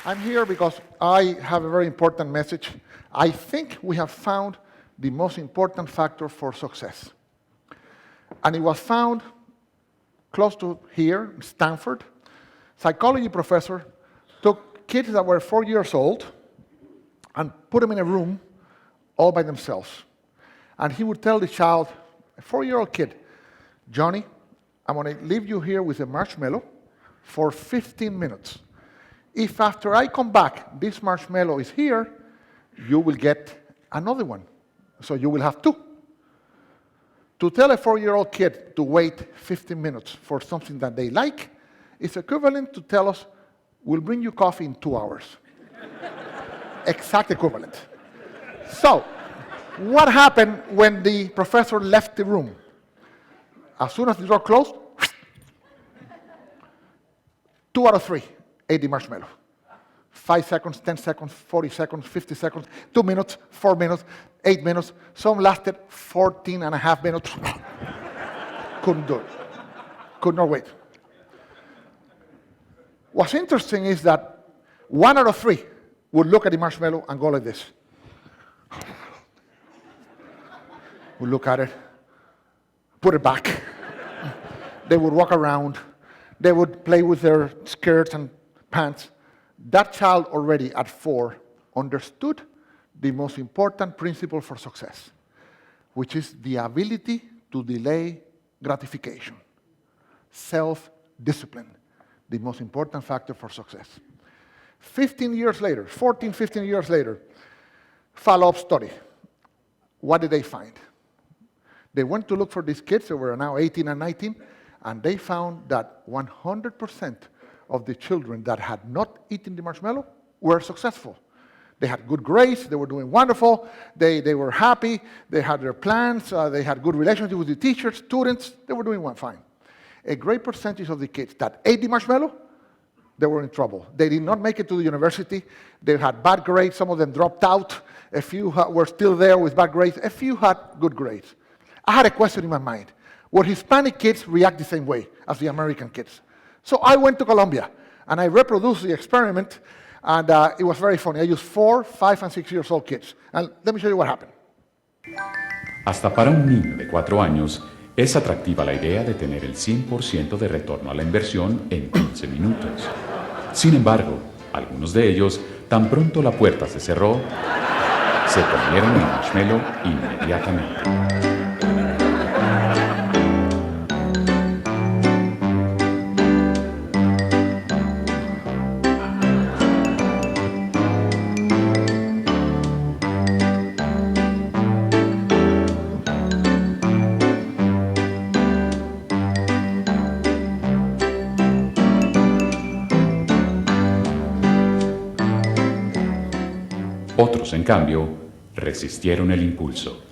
I'm here because I have a very important message. I think we have found the most important factor for success. And it was found close to here, Stanford. Psychology professor took kids that were 4 years old and put them in a room all by themselves. And he would tell the child, a 4-year-old kid, Johnny, I'm going to leave you here with a marshmallow for 15 minutes. If after I come back, this marshmallow is here, you will get another one. So you will have two. To tell a 4-year-old kid to wait 15 minutes for something that they like is equivalent to tell us, we'll bring you coffee in 2 hours. Exact equivalent. So, what happened when the professor left the room? As soon as the door closed, 2 out of 3 ate the marshmallow. 5 seconds, 10 seconds, 40 seconds, 50 seconds, 2 minutes, 4 minutes, 8 minutes. Some lasted 14 and a half minutes. Couldn't do it. Could not wait. What's interesting is that 1 out of 3 would look at the marshmallow and go like this. Would look at it, put it back. They would walk around. They would play with their skirts and pants. That child already at 4 understood the most important principle for success, which is the ability to delay gratification. Self-discipline, the most important factor for success. 15 years later, 14, 15 years later, follow-up study. What did they find? They went to look for these kids who were now 18 and 19, and they found that 100% of the children that had not eaten the marshmallow were successful. They had good grades, they were doing wonderful, they were happy, they had their plans, they had good relationships with the teachers, students, they were doing fine. A great percentage of the kids that ate the marshmallow, they were in trouble. They did not make it to the university, they had bad grades, some of them dropped out, a few were still there with bad grades, a few had good grades. I had a question in my mind. Would Hispanic kids react the same way as the American kids? So I went to Colombia, and I reproduced the experiment, and it was very funny. I used 4, 5, and 6 years old kids. And let me show you what happened. Hasta para un niño de 4 años, es atractiva la idea de tener el 100% de retorno a la inversión en 15 minutos. Sin embargo, algunos de ellos, tan pronto la puerta se cerró, se comieron el marshmallow inmediatamente. Otros, en cambio, resistieron el impulso.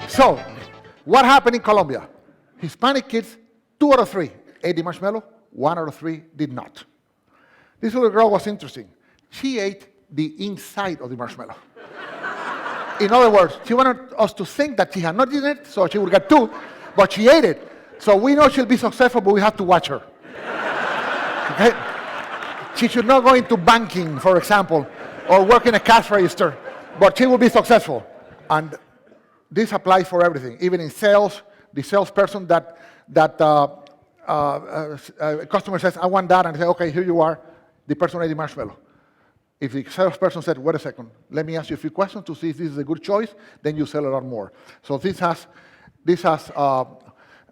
So, what happened in Colombia? Hispanic kids, 2 out of 3 ate the marshmallow, 1 out of 3 did not. This little girl was interesting. She ate the inside of the marshmallow. In other words, she wanted us to think that she had not eaten it, so she would get 2, but she ate it. So we know she'll be successful, but we have to watch her. Okay? She should not go into banking, for example, or work in a cash register, but she will be successful. And this applies for everything, even in sales. The salesperson that customer says, I want that, and I say, okay, here you are, the person ate the marshmallow. If the salesperson said, wait a second, let me ask you a few questions to see if this is a good choice, then you sell a lot more. So this has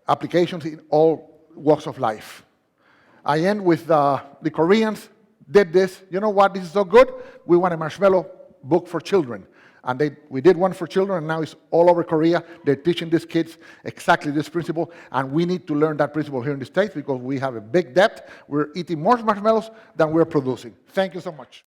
applications in all walks of life. I end with the Koreans did this. You know what? This is so good. We want a marshmallow book for children. And we did one for children, and now it's all over Korea. They're teaching these kids exactly this principle, and we need to learn that principle here in the States because we have a big debt. We're eating more marshmallows than we're producing. Thank you so much.